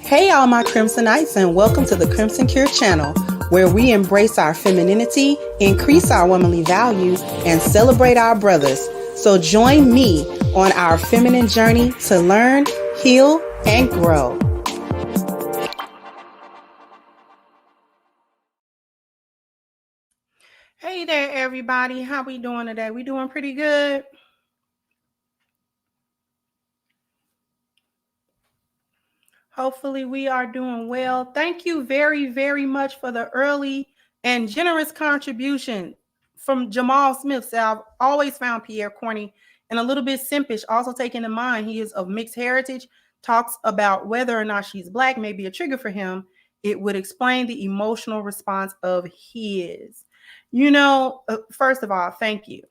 Hey all my Crimsonites, and welcome to the Crimson Cure channel, where we embrace our femininity, increase our womanly value, and celebrate our brothers. So join me on our feminine journey to learn, heal, and grow. Hey there, everybody. How we doing today? We doing pretty good. Hopefully we are doing well. Thank you very, very much for the early and generous contribution from Jamal Smith. So I've always found Pierre corny and a little bit simpish. Also taking in mind he is of mixed heritage, talks about whether or not she's Black may be a trigger for him. It would explain the emotional response of his. You know, first of all, thank you.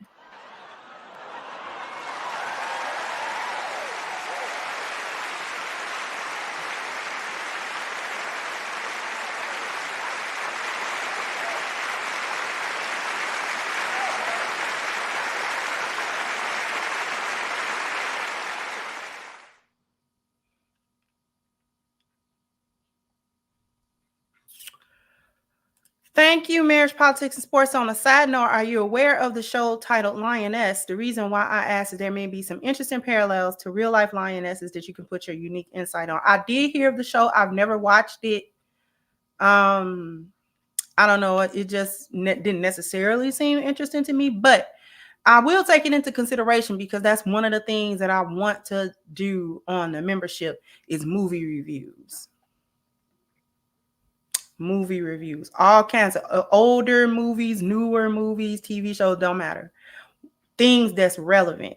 Thank you, Marriage, Politics, and Sports. On a side note, are you aware of the show titled Lioness? The reason why I asked is there may be some interesting parallels to real life lionesses that you can put your unique insight on. I did hear of the show. I've never watched it. I I don't know, it just didn't necessarily seem interesting to me, but I will take it into consideration because that's one of the things that I want to do on the membership is movie reviews. Movie reviews, all kinds of older movies, newer movies, TV shows, don't matter. Things that's relevant.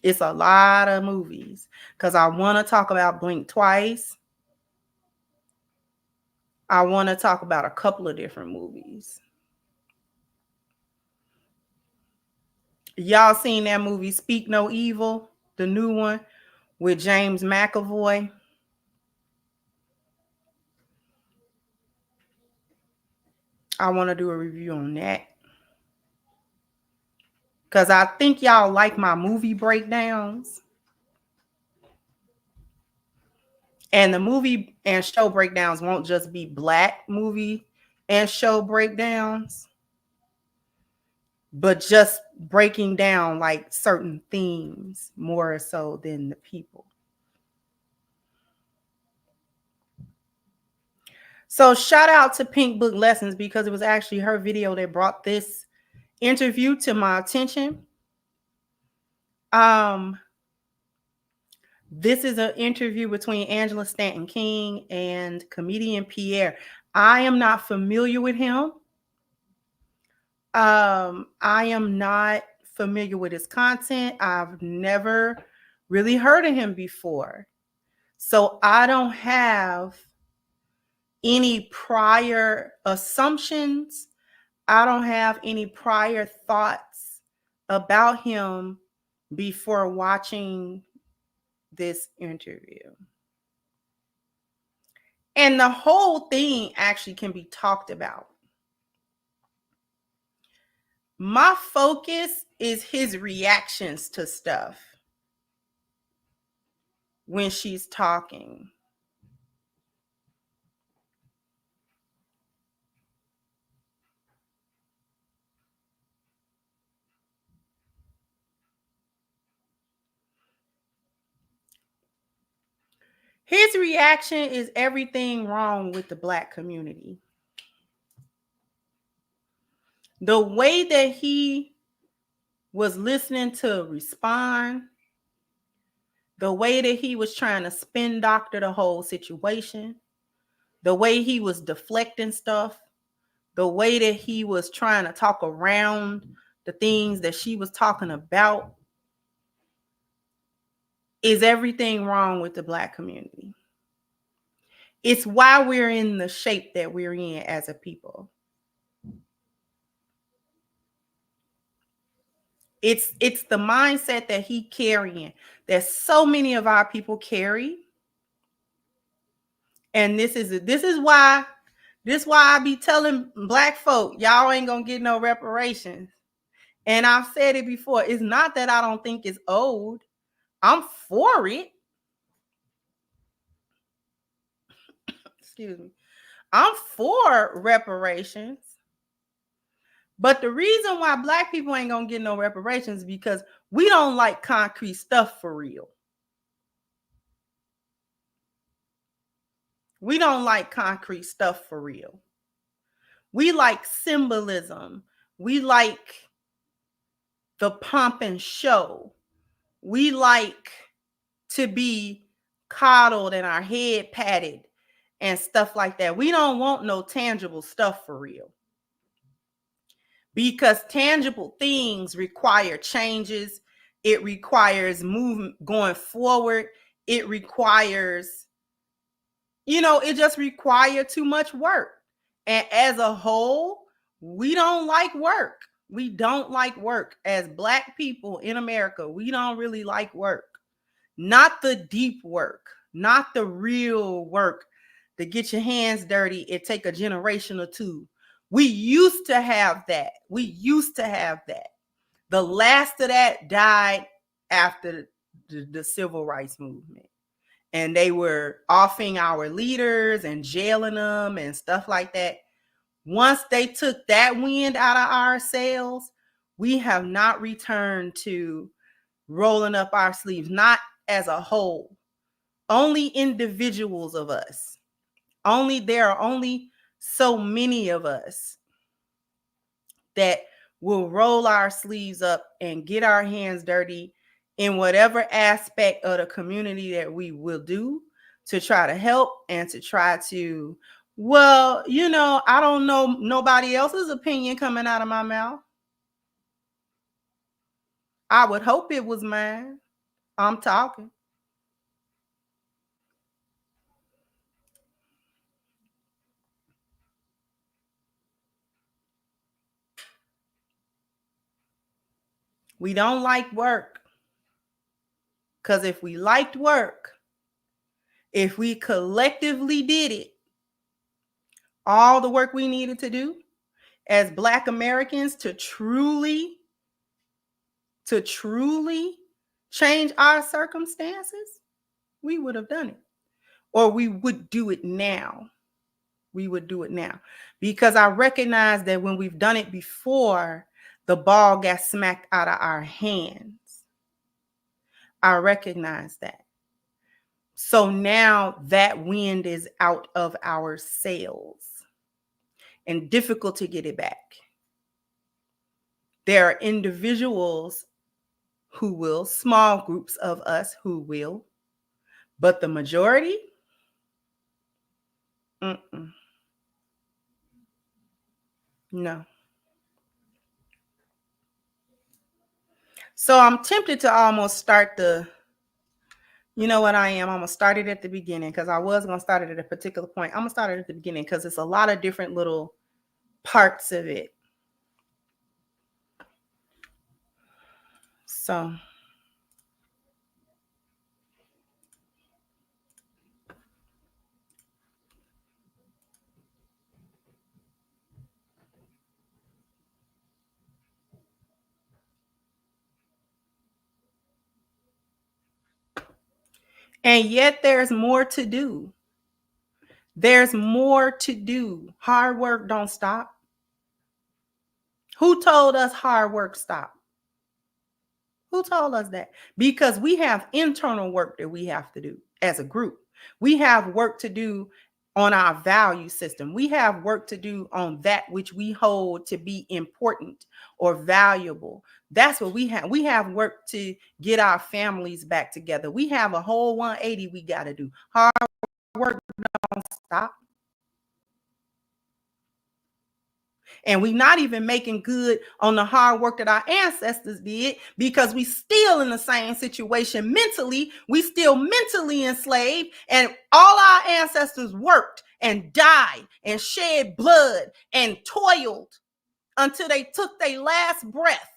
It's a lot of movies because I want to talk about Blink Twice. I want to talk about a couple of different movies. Y'all seen that movie Speak No Evil, the new one with James McAvoy? I want to do a review on that because I think y'all like my movie breakdowns. And the movie and show breakdowns won't just be Black movie and show breakdowns, but just breaking down like certain themes more so than the people. So shout out to Pink Book Lessons because it was actually her video that brought this interview to my attention. This is an interview between Angela Stanton King and comedian Pierre. I am not familiar with him. I am not familiar with his content. I've never really heard of him before. So I don't have any prior assumptions. I don't have any prior thoughts about him before watching this interview. And the whole thing actually can be talked about. My focus is his reactions to stuff when she's talking. His reaction is everything wrong with the Black community. The way that he was listening to respond, the way that he was trying to spin doctor the whole situation, the way he was deflecting stuff, the way that he was trying to talk around the things that she was talking about is everything wrong with the Black community. It's why we're in the shape that we're in as a people. It's the mindset that he carrying that so many of our people carry. And this is why I be telling Black folk, y'all ain't gonna get no reparations. And I've said it before. It's not that I don't think it's old. I'm for it. Excuse me. I'm for reparations. But the reason why Black people ain't gonna get no reparations is because we don't like concrete stuff for real. We don't like concrete stuff for real. We like symbolism. We like the pomp and show. We like to be coddled and our head patted and stuff like that. We don't want no tangible stuff for real. Because tangible things require changes. It requires movement going forward. It requires, it just requires too much work. And as a whole, we don't like work. We don't like work. As Black people in America, we don't really like work. Not the deep work, not the real work to get your hands dirty. It take a generation or two. We used to have that. The last of that died after the civil rights movement. And they were offing our leaders and jailing them and stuff like that. Once they took that wind out of our sails, we have not returned to rolling up our sleeves, not as a whole. Only individuals of us. There are only so many of us that will roll our sleeves up and get our hands dirty in whatever aspect of the community that we will do to try to help and to try to, well, you know, I don't know nobody else's opinion coming out of my mouth. I would hope it was mine. I'm talking. We don't like work. Because if we liked work, if we collectively did it, all the work we needed to do as Black Americans to truly change our circumstances, we would have done it. Or we would do it now. We would do it now. Because I recognize that when we've done it before, the ball got smacked out of our hands. I recognize that. So now that wind is out of our sails and difficult to get it back. There are individuals who will, small groups of us who will, but the majority, no. So I'm tempted to almost start you know what I am? I'm going to start it at the beginning because I was going to start it at a particular point. I'm going to start it at the beginning because it's a lot of different little parts of it. So and yet there's more to do. There's more to do. Hard work don't stop. Who told us hard work stopped? Who told us that? Because we have internal work that we have to do as a group. We have work to do on our value system. We have work to do on that which we hold to be important or valuable. That's what we have. We have work to get our families back together. We have a whole 180 we got to do. Hard work don't stop. And we're not even making good on the hard work that our ancestors did because we still in the same situation mentally. We still mentally enslaved, and all our ancestors worked and died and shed blood and toiled until they took their last breath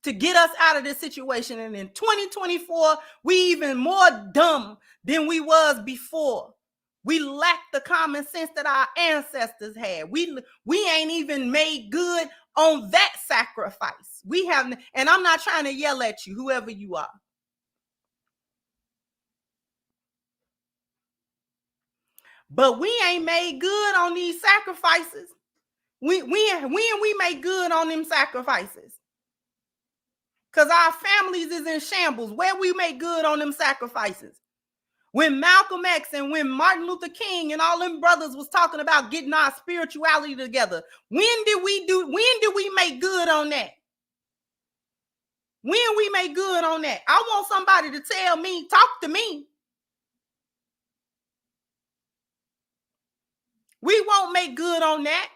to get us out of this situation. And in 2024, we even more dumb than we was before. We lack the common sense that our ancestors had. We ain't even made good on that sacrifice. We haven't, and I'm not trying to yell at you, whoever you are. But we ain't made good on these sacrifices. We made good on them sacrifices. Because our families is in shambles. Where we make good on them sacrifices? When Malcolm X and when Martin Luther King and all them brothers was talking about getting our spirituality together, when did we make good on that? When we make good on that? I want somebody to tell me, talk to me. We won't make good on that.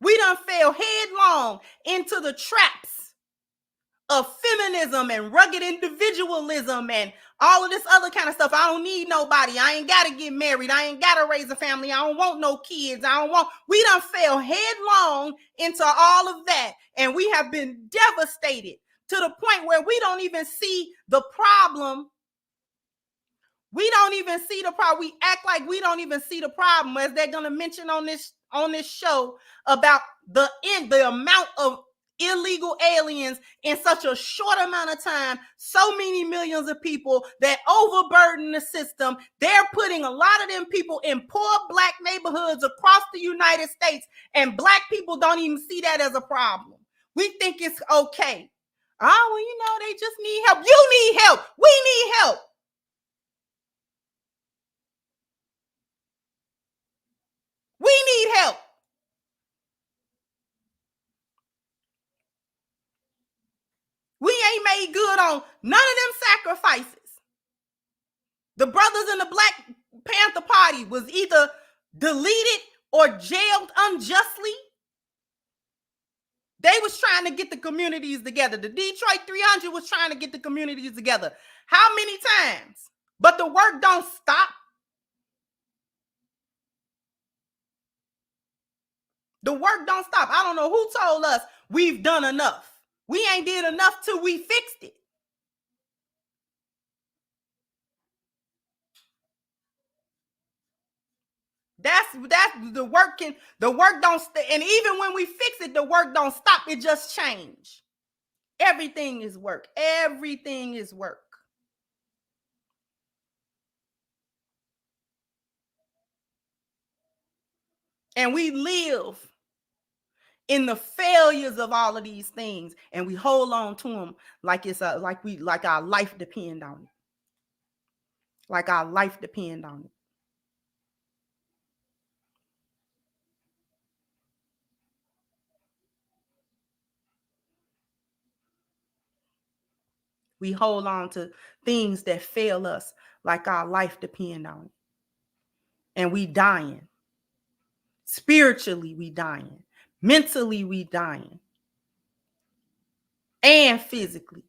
We done fell headlong into the traps of feminism and rugged individualism and all of this other kind of stuff. I don't need nobody. I ain't got to get married. I ain't got to raise a family. I don't want no kids. We done fell headlong into all of that. And we have been devastated to the point where we don't even see the problem. We don't even see the problem. We act like we don't even see the problem, as they're going to mention on this show about the amount of illegal aliens in such a short amount of time, so many millions of people that overburden the system. They're putting a lot of them people in poor Black neighborhoods across the United States, and Black people don't even see that as a problem. We think it's okay. Oh, well, you know, they just need help. You need help. We need help. made good on none of them sacrifices. The brothers in the Black Panther Party was either deleted or jailed unjustly. They was trying to get the communities together. The Detroit 300 was trying to get the communities together. How many times? But the work don't stop. The work don't stop. I don't know who told us we've done enough. We ain't did enough till we fixed it. That's the work don't and even when we fix it, the work don't stop. It just change. Everything is work. Everything is work. And we live in the failures of all of these things, and we hold on to them like it's like our life depend on it. Like our life depend on it. We hold on to things that fail us like our life depend on it. And we dying. Spiritually, we dying. Mentally, we dying. And physically.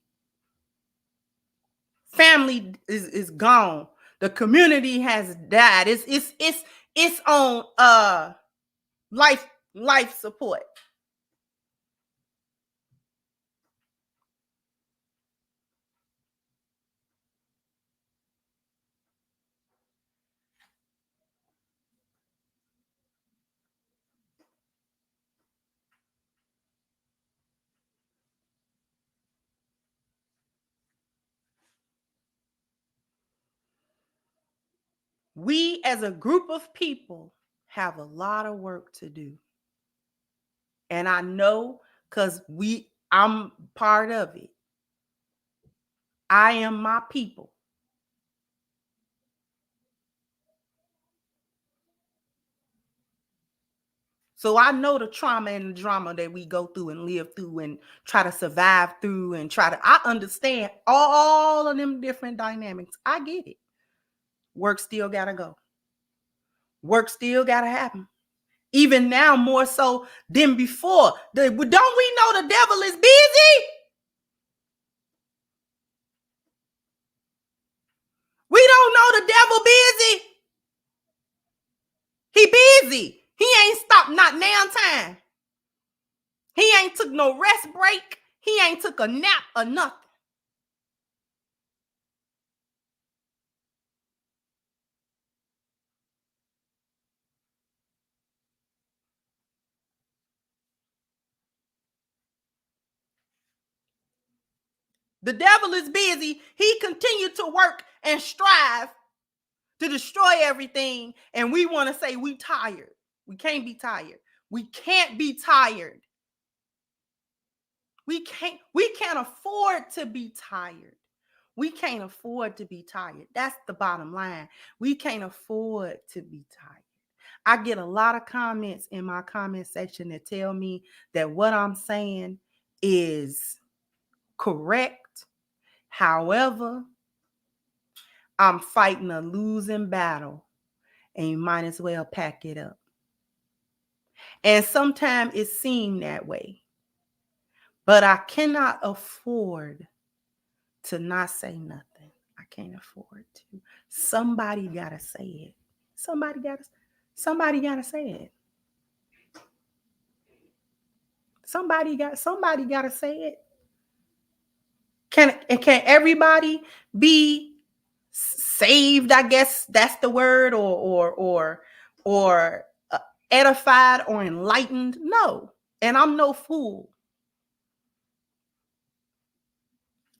Family is gone. The community has died. It's on life support. We as a group of people have a lot of work to do. And I know because I'm part of it. I am my people. So I know the trauma and the drama that we go through and live through and try to survive through and I understand all of them different dynamics. I get it. Work still gotta go. Work still gotta happen. Even now more so than before. Don't we know the devil is busy? We don't know the devil busy. He busy. He ain't stopped not now time. He ain't took no rest break. He ain't took a nap or nothing. The devil is busy. He continued to work and strive to destroy everything. And we want to say we tired. We can't be tired. We can't be tired. We can't afford to be tired. We can't afford to be tired. That's the bottom line. We can't afford to be tired. I get a lot of comments in my comment section that tell me that what I'm saying is correct. However, I'm fighting a losing battle and you might as well pack it up. And sometimes it seems that way. But I cannot afford to not say nothing. I can't afford to. Somebody gotta say it. Somebody gotta say it. Somebody gotta say it. Can everybody be saved? I guess that's the word, or edified or enlightened? No. And I'm no fool.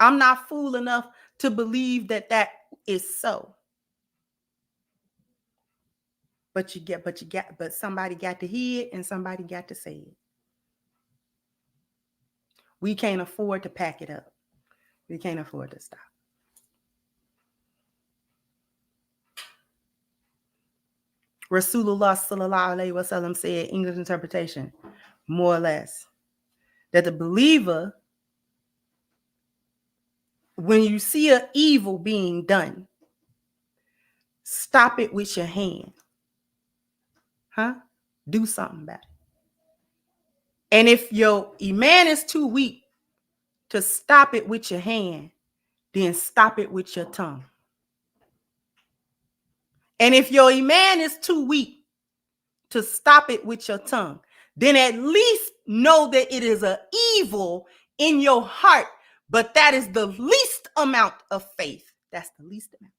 I'm not fool enough to believe that is so. But somebody got to hear it and somebody got to say it. We can't afford to pack it up. We can't afford to stop. Rasulullah sallallahu alaihi wasallam said, English interpretation, more or less, that the believer when you see an evil being done, stop it with your hand. Do something about it. And if your iman is too weak to stop it with your hand, then stop it with your tongue. And if your iman is too weak to stop it with your tongue, then at least know that it is an evil in your heart, but that is the least amount of faith. That's the least amount.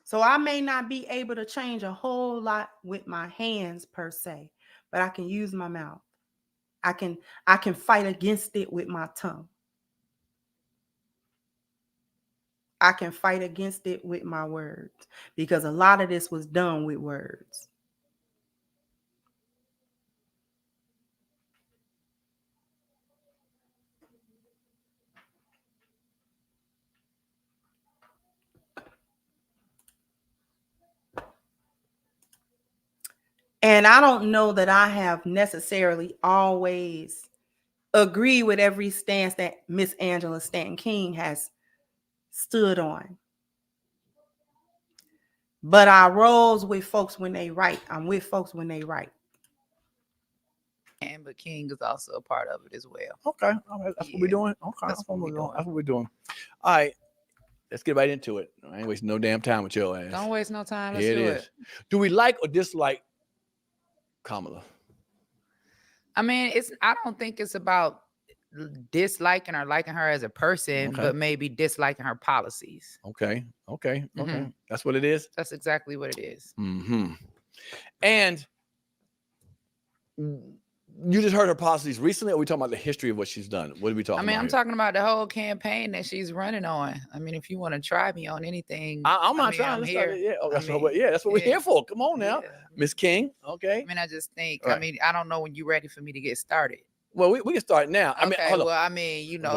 So I may not be able to change a whole lot with my hands per se, but I can use my mouth. I can fight against it with my tongue. I can fight against it with my words, because a lot of this was done with words. And I don't know that I have necessarily always agreed with every stance that Miss Angela Stanton King has stood on. But I rolls with folks when they right. I'm with folks when they right. And but King is also a part of it as well. Okay, all right. That's what we're doing. Okay, that's what we're doing. That's what we're doing. All right, let's get right into it. I ain't wasting no damn time with your ass. Don't waste no time. Let's Here do it it. is. Do we like or dislike Kamala? I mean, I don't think it's about disliking or liking her as a person, Okay. but maybe disliking her policies. Okay. That's what it is. That's exactly what it is. And you just heard her policies recently, or are we talking about the history of what she's done? What are we talking about? I'm talking about the whole campaign that she's running on. I mean, if you want to try me on anything, I'm not trying. I'm here. That's what we're here for. Come on now, Miss King. Okay. I mean, I just think, Right. I don't know when you're ready for me to get started. Well, we can start now.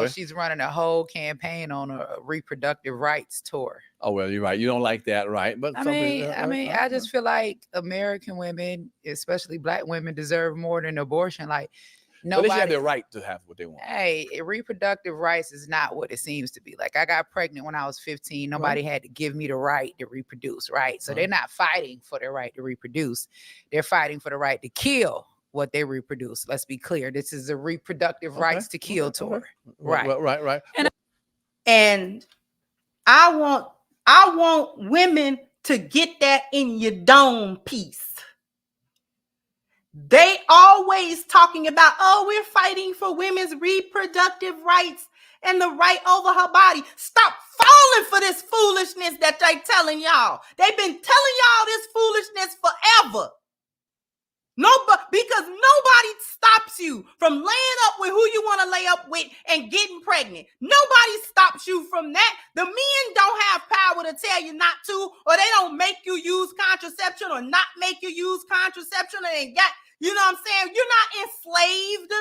She's running a whole campaign on a reproductive rights tour. Oh, well, you're right. You don't like that, right? But I just feel like American women, especially Black women, deserve more than abortion. Like, nobody, they should have their right to have what they want. Hey, reproductive rights is not what it seems to be. Like, I got pregnant when I was 15. Nobody had to give me the right to reproduce, right? So they're not fighting for their right to reproduce. They're fighting for the right to kill what they reproduce. Let's be clear. This is a reproductive rights to kill tour. Right. And I want women to get that in your dome piece. They always talking about, we're fighting for women's reproductive rights and the right over her body. Stop falling for this foolishness that they telling y'all. They've been telling y'all this foolishness forever. Because nobody stops you from laying up with who you want to lay up with and getting pregnant. Nobody stops you from that. The men don't have power to tell you not to, or they don't make you use contraception or not make you use contraception. And you know what I'm saying? You're not enslaved.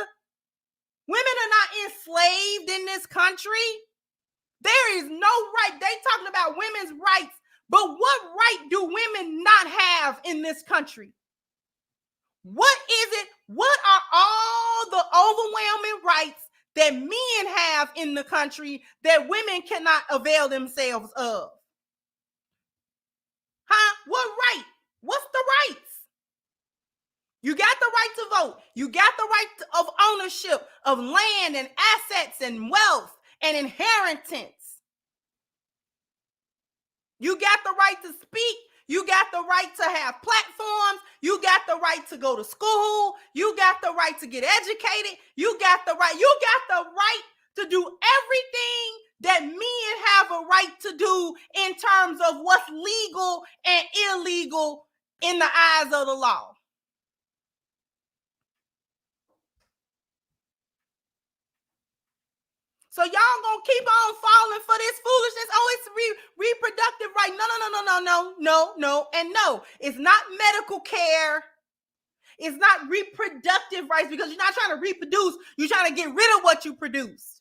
Women are not enslaved in this country. There is no right. They talking about women's rights, but what right do women not have in this country? What is it? What are all the overwhelming rights that men have in the country that women cannot avail themselves of? What right? What's the rights? You got the right to vote. You got the right of ownership of land and assets and wealth and inheritance. You got the right to speak. You got the right to have platforms. You got the right to go to school. You got the right to get educated. You got the right to do everything that men have a right to do in terms of what's legal and illegal in the eyes of the law. So y'all gonna keep on falling for this foolishness. Oh, it's reproductive right. No. And no, it's not medical care. It's not reproductive rights because you're not trying to reproduce. You're trying to get rid of what you produce.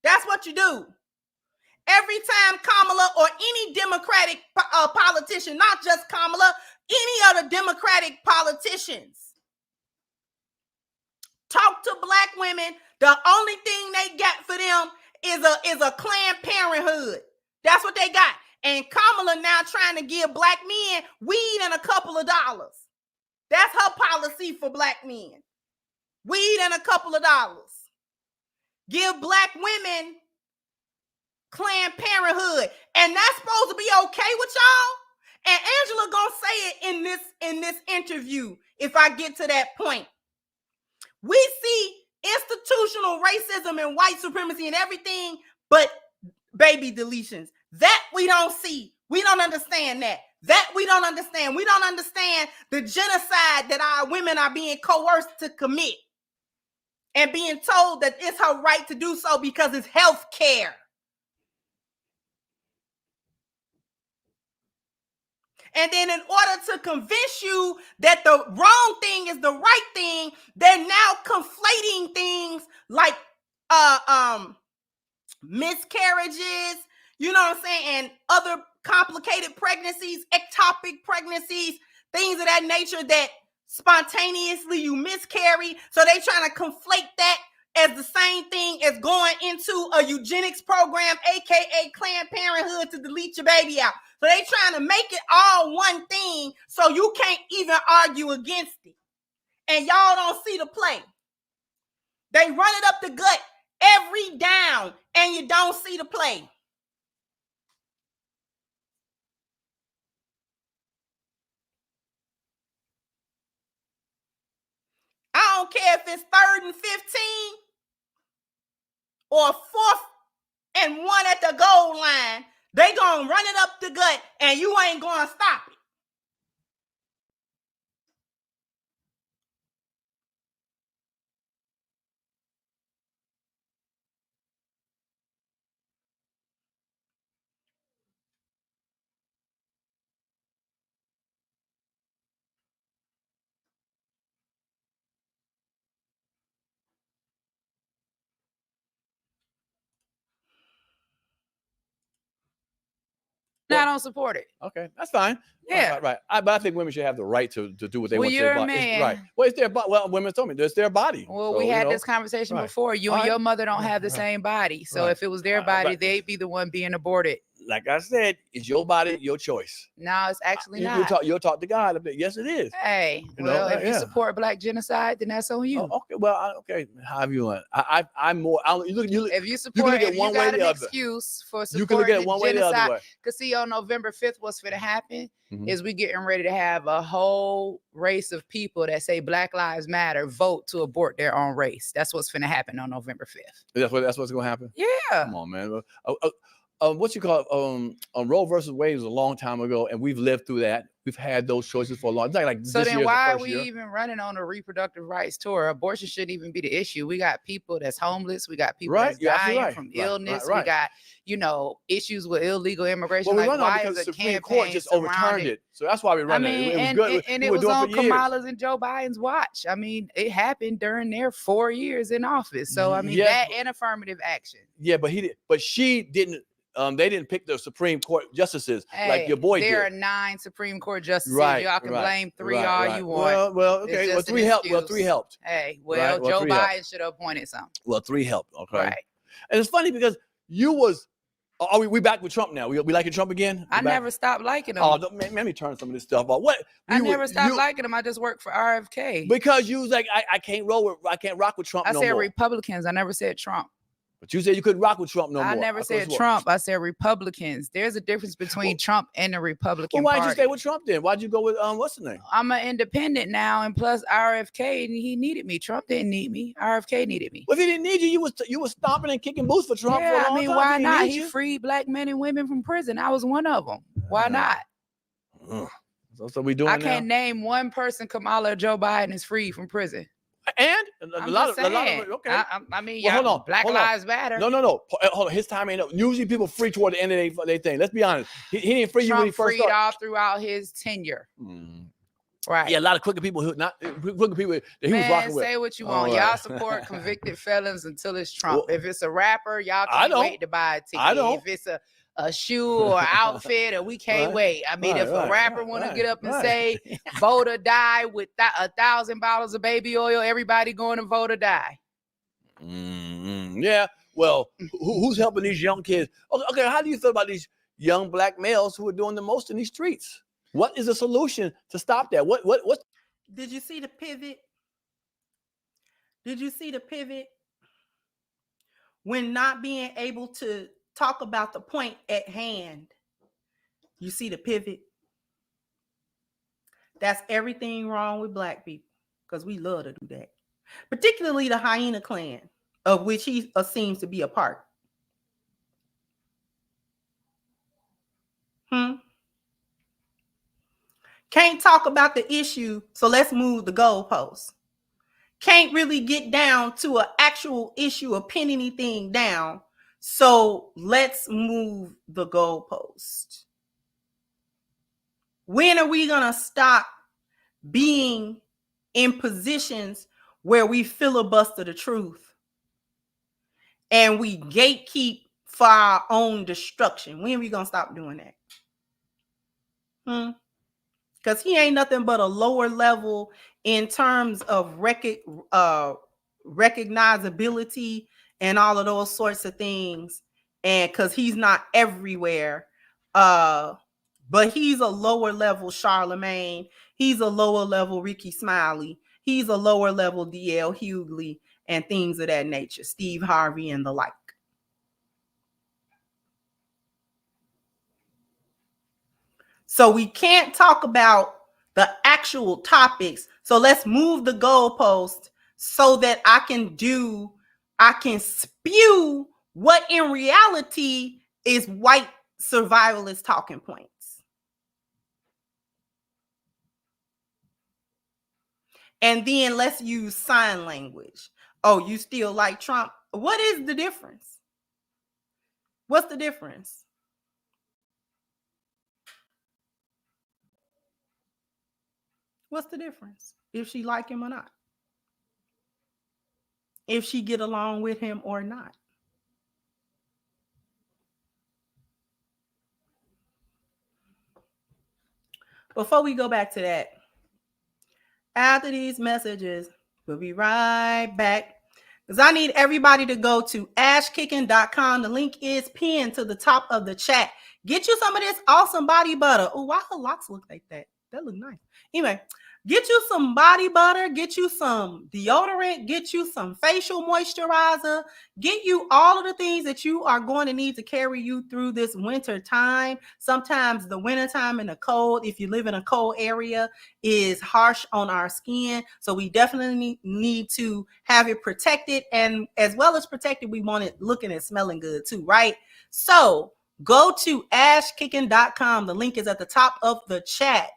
That's what you do. Every time Kamala or any Democratic politician, not just Kamala, any other Democratic politicians talk to black women, the only thing they got for them is a Planned Parenthood. That's what they got. And Kamala now trying to give black men weed and a couple of dollars. That's her policy for black men. Weed and a couple of dollars. Give black women Planned Parenthood. And that's supposed to be okay with y'all? And Angela gonna say it in this interview if I get to that point. We see institutional racism and white supremacy and everything, but baby deletions. That we don't see. We don't understand that. That we don't understand. We don't understand the genocide that our women are being coerced to commit and being told that it's her right to do so because it's health care. And then in order to convince you that the wrong thing is the right thing, they're now conflating things like miscarriages, you know what I'm saying, and other complicated pregnancies, ectopic pregnancies, things of that nature that spontaneously you miscarry. So they trying to conflate that as the same thing as going into a eugenics program, aka Planned Parenthood, to delete your baby out. So they trying to make it all one thing so you can't even argue against it. And y'all don't see the play. They run it up the gut every down and you don't see the play. I don't care if it's 3rd and 15 or 4th and 1 at the goal line. They gonna run it up the gut and you ain't gonna stop it. I don't support it. Okay, that's fine. Yeah. Right. But I think women should have the right to do what they want to you're their a body. man. Right. Well, it's their body. Well, women told me it's their body. Well, so, we had this conversation right. before. You and your mother don't have the same body. So if it was their body, they'd be the one being aborted. Like I said, it's your body, your choice. No, it's actually not. You'll talk to God a bit. Yes, it is. Hey, if you support black genocide, then that's on you. Oh, okay, well, okay. However you want. I'm more. If you support, if you got an excuse for supporting, you can look at it one way or the other way. Because see, on November 5th, what's going to happen is we getting ready to have a whole race of people that say Black Lives Matter vote to abort their own race. That's what's going to happen on November 5th. That's what's going to happen. Yeah. Come on, man. What you call it? Roe versus Wade was a long time ago, and we've lived through that. We've had those choices for a long time. So then why are we even running on a reproductive rights tour? Abortion shouldn't even be the issue. We got people that's homeless. We got people that's dying from illness. We got, issues with illegal immigration. Well, we run on because the Supreme Court just overturned it. So that's why we run it. It was good. And it was on Kamala's and Joe Biden's watch. I mean, it happened during their 4 years in office. So, that and affirmative action. Yeah, but she didn't. They didn't pick the Supreme Court justices like your boy did. There are 9 Supreme Court justices. Y'all can blame 3 all you want. Well, okay. Well, 3 helped. Well, 3 helped. Hey, Joe Biden should have appointed some. Well, 3 helped. Okay. Right. And it's funny because you was. Are we back with Trump now? We liking Trump again? I never stopped liking him. Oh, let me turn some of this stuff off. What? I never stopped liking him. I just worked for RFK. Because you was like, I can't rock with Trump. I said Republicans. I never said Trump. But you said you couldn't rock with Trump no more. I never said Trump. I said Republicans. There's a difference between Trump and the Republican Party. Why'd you stay with Trump then? Why'd you go with what's the name? I'm an independent now, and plus RFK, and he needed me. Trump didn't need me. RFK needed me. Well, if he didn't need you, you was stomping and kicking boots for Trump. Yeah, for a long time. Why not? He freed black men and women from prison. I was one of them. Why not? So we doing. I can't name one person Kamala or Joe Biden is freed from prison. And a lot of okay. I mean, Well, hold on. Black Lives Matter. No. Hold on. His time ain't up. Usually people free toward the end of their thing. Let's be honest. He didn't free you when he first started. all throughout his tenure. Right. Yeah, a lot of crooked people that he was rocking with. Say what you want. Y'all support convicted felons until it's Trump. Well, if it's a rapper, y'all can't wait to buy a ticket. I know. If it's a shoe or outfit, or we can't wait. I mean, if a rapper want to get up and say vote or die with 1,000 bottles of baby oil, everybody going to vote or die. Yeah. Well, who's helping these young kids? Okay, how do you feel about these young black males who are doing the most in these streets? What is the solution to stop that? What? Did you see the pivot? Did you see the pivot? When not being able to talk about the point at hand, you see the pivot? That's everything wrong with black people, because we love to do that. Particularly the Hyena Clan, of which he seems to be a part. Can't talk about the issue, so let's move the goalposts. Can't really get down to an actual issue or pin anything down, so let's move the goalpost. When are we going to stop being in positions where we filibuster the truth and we gatekeep for our own destruction? When are we going to stop doing that? Because he ain't nothing but a lower level in terms of recognizability and all of those sorts of things. And because he's not everywhere, but he's a lower level Charlemagne. He's a lower level Ricky Smiley. He's a lower level D.L. Hughley and things of that nature. Steve Harvey and the like. So we can't talk about the actual topics. So let's move the goalpost so that I can spew what in reality is white survivalist talking points. And then let's use sign language. Oh, you still like Trump? What is the difference? What's the difference? What's the difference if she like him or not? If she get along with him or not? Before we go back to that, after these messages, we'll be right back. Because I need everybody to go to ashkicking.com. The link is pinned to the top of the chat. Get you some of this awesome body butter. Oh, why her locks look like that? That look nice. Anyway, get you some body butter, get you some deodorant, get you some facial moisturizer, get you all of the things that you are going to need to carry you through this winter time. Sometimes the winter time and the cold, if you live in a cold area, is harsh on our skin. So we definitely need to have it protected. And as well as protected, we want it looking and smelling good too, right? So go to ashkicking.com. The link is at the top of the chat.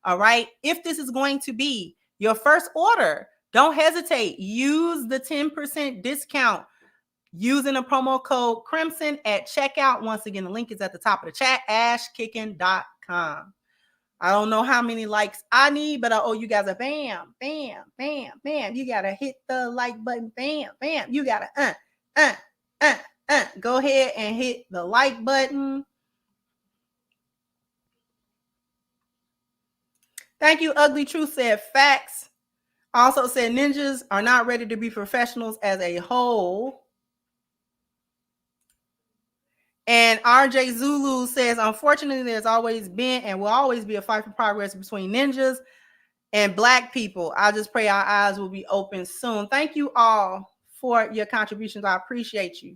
All right. If this is going to be your first order, don't hesitate. Use the 10% discount using a promo code Crimson at checkout. Once again, the link is at the top of the chat, ashkicking.com. I don't know how many likes I need, but I owe you guys a bam, bam, bam, bam. You got to hit the like button. Bam, bam. You got to go ahead and hit the like button. Thank you. Ugly Truth said facts. Also said ninjas are not ready to be professionals as a whole. And RJ Zulu says, unfortunately, there's always been and will always be a fight for progress between ninjas and black people. I just pray our eyes will be open soon. Thank you all for your contributions. I appreciate you.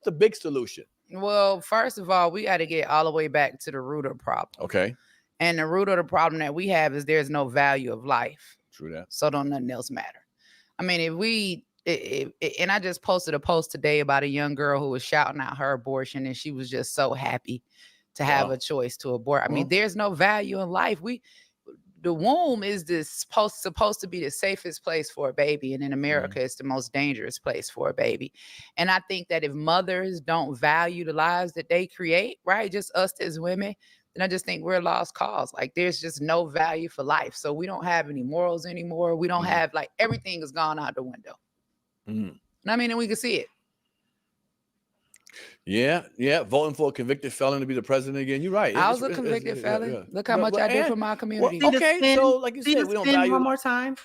The big solution? Well, first of all, we got to get all the way back to the root of the problem. Okay. And the root of the problem that we have is there's no value of life. True that. So don't nothing else matter. I mean, if we and I just posted a post today about a young girl who was shouting out her abortion, and she was just so happy to have a choice to abort. I mean, there's no value in life. The womb is supposed to be the safest place for a baby, and in America, it's the most dangerous place for a baby. And I think that if mothers don't value the lives that they create, right, just us as women, then I just think we're a lost cause. Like, there's just no value for life. So we don't have any morals anymore. We don't have, like, everything has gone out the window. I mean, and we can see it. Yeah. Voting for a convicted felon to be the president again. You're right. I was a convicted felon. Yeah. Look how much I did for my community. Well, okay, so like you said, we don't value. One more time.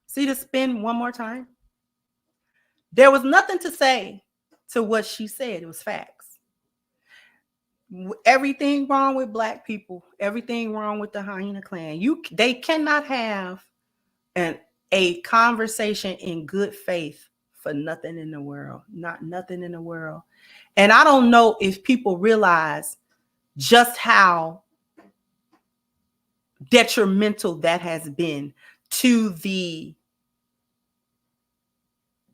See the spin one more time. There was nothing to say to what she said. It was facts. Everything wrong with Black people. Everything wrong with the Hyena Clan. They cannot have a conversation in good faith for nothing in the world. Not nothing in the world. And I don't know if people realize just how detrimental that has been to the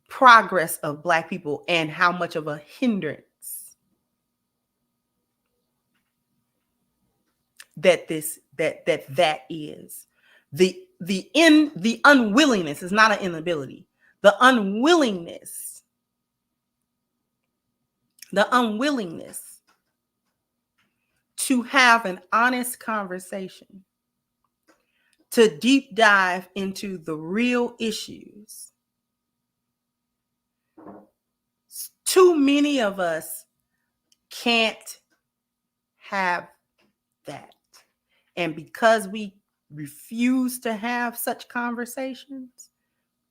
progress of Black people and how much of a hindrance that is. The unwillingness is not an inability. The unwillingness to have an honest conversation, to deep dive into the real issues. Too many of us can't have that. And because we refuse to have such conversations,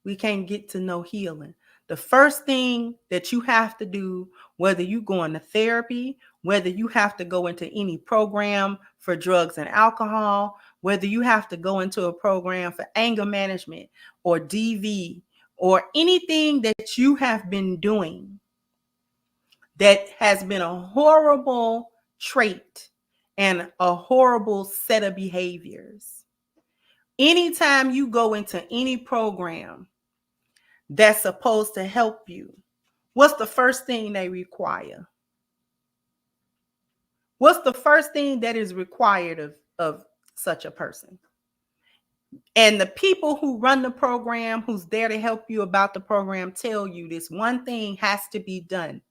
we can't get to no healing. The first thing that you have to do, whether you go into therapy, whether you have to go into any program for drugs and alcohol, whether you have to go into a program for anger management or DV or anything that you have been doing that has been a horrible trait and a horrible set of behaviors. Anytime you go into any program that's supposed to help you, what's the first thing they require? What's the first thing that is required of such a person? And the people who run the program, who's there to help you about the program, tell you this one thing has to be done,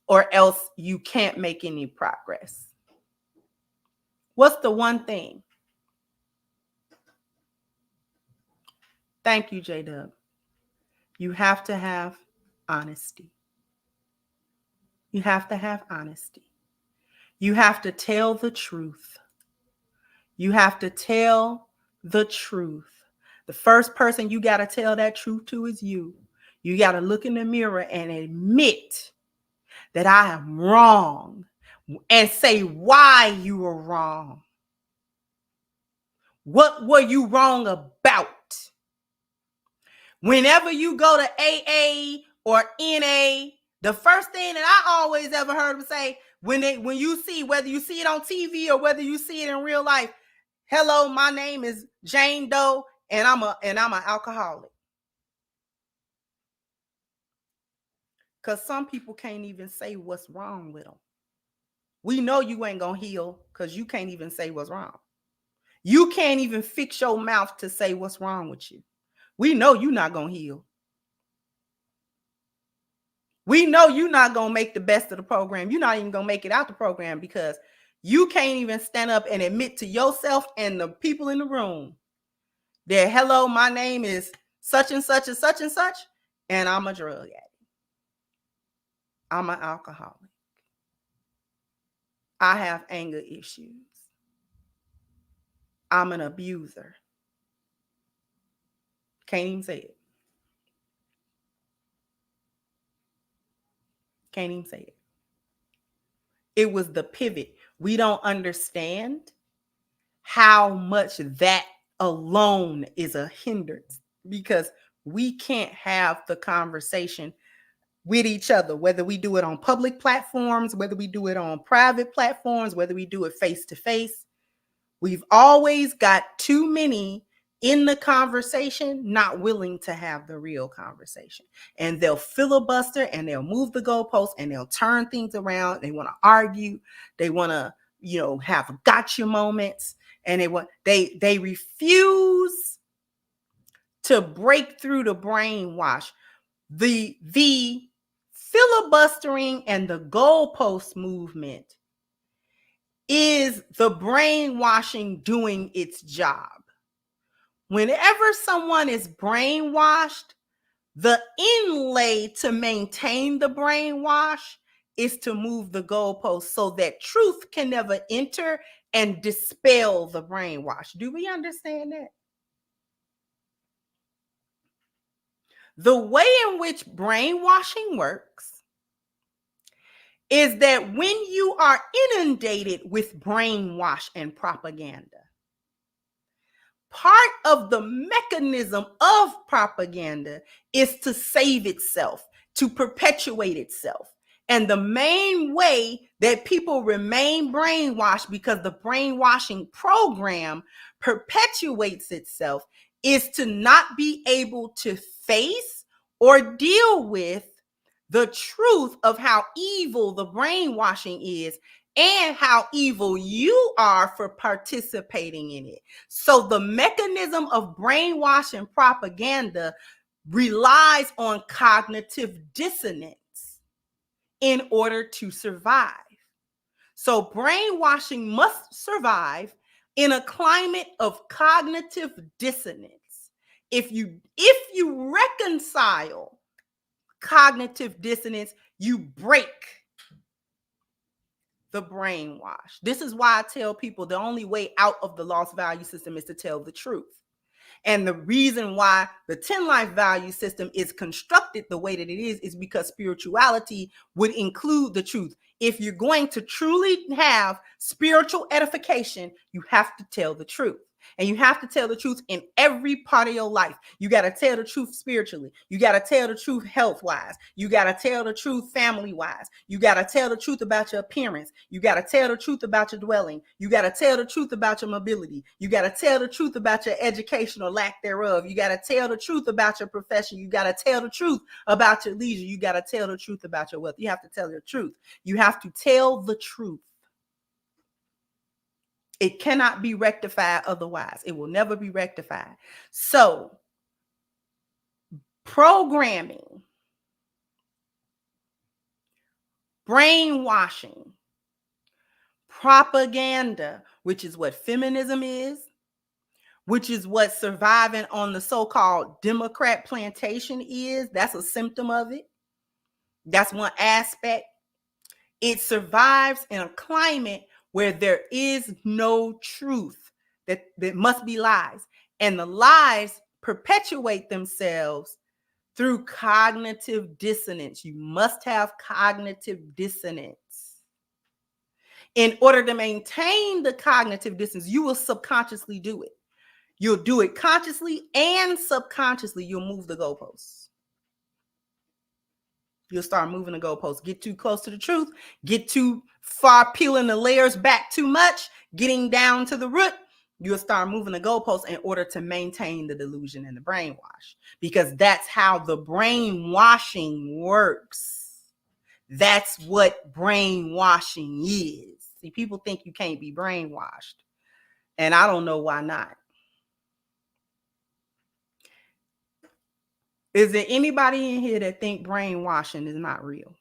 or else you can't make any progress. What's the one thing? Thank you, J-Dub. You have to have honesty. You have to have honesty. You have to tell the truth. You have to tell the truth. The first person you got to tell that truth to is you. You got to look in the mirror and admit that I am wrong and say why you were wrong. What were you wrong about? Whenever you go to AA or NA, the first thing that I always ever heard them say, when you see, whether you see it on TV or whether you see it in real life, hello, my name is Jane Doe, and I'm an alcoholic. Because some people can't even say what's wrong with them. We know you ain't gonna heal because you can't even say what's wrong. You can't even fix your mouth to say what's wrong with you. We know you're not going to heal. We know you're not going to make the best of the program. You're not even going to make it out the program because you can't even stand up and admit to yourself and the people in the room that, hello, my name is such and such and such and such, and I'm a drug addict. I'm an alcoholic. I have anger issues. I'm an abuser. Can't even say it. Can't even say it. It was the pivot. We don't understand how much that alone is a hindrance because we can't have the conversation with each other, whether we do it on public platforms, whether we do it on private platforms, whether we do it face to face. We've always got too many in the conversation, not willing to have the real conversation. And they'll filibuster and they'll move the goalposts and they'll turn things around. They want to argue. They want to, have gotcha moments. And they refuse to break through the brainwash. The filibustering and the goalpost movement is the brainwashing doing its job. Whenever someone is brainwashed, the inlay to maintain the brainwash is to move the goalpost so that truth can never enter and dispel the brainwash. Do we understand that? The way in which brainwashing works is that when you are inundated with brainwash and propaganda, part of the mechanism of propaganda is to save itself, to perpetuate itself. And the main way that people remain brainwashed, because the brainwashing program perpetuates itself, is to not be able to face or deal with the truth of how evil the brainwashing is and how evil you are for participating in it. So the mechanism of brainwashing propaganda relies on cognitive dissonance in order to survive. So brainwashing must survive in a climate of cognitive dissonance. If you reconcile cognitive dissonance, you break the brainwash. This is why I tell people the only way out of the lost value system is to tell the truth. And the reason why the 10 life value system is constructed the way that it is because spirituality would include the truth. If you're going to truly have spiritual edification, you have to tell the truth. And you have to tell the truth in every part of your life. You got to tell the truth spiritually. You got to tell the truth health-wise. You got to tell the truth family-wise. You got to tell the truth about your appearance. You got to tell the truth about your dwelling. You got to tell the truth about your mobility. You got to tell the truth about your education or lack thereof. You got to tell the truth about your profession. You got to tell the truth about your leisure. You got to tell the truth about your wealth. You have to tell the truth. You have to tell the truth. It cannot be rectified otherwise. It will never be rectified. So, programming, brainwashing, propaganda, which is what feminism is, which is what surviving on the so-called Democrat plantation is. That's a symptom of it. That's one aspect. It survives in a climate where there is no truth, that must be lies. And the lies perpetuate themselves through cognitive dissonance. You must have cognitive dissonance. In order to maintain the cognitive dissonance, you will subconsciously do it. You'll do it consciously and subconsciously. You'll move the goalposts. You'll start moving the goalposts. Get too close to the truth. Get too far, peeling the layers back too much. Getting down to the root. You'll start moving the goalposts in order to maintain the delusion and the brainwash. Because that's how the brainwashing works. That's what brainwashing is. See, people think you can't be brainwashed. And I don't know why not. Is there anybody in here that think brainwashing is not real?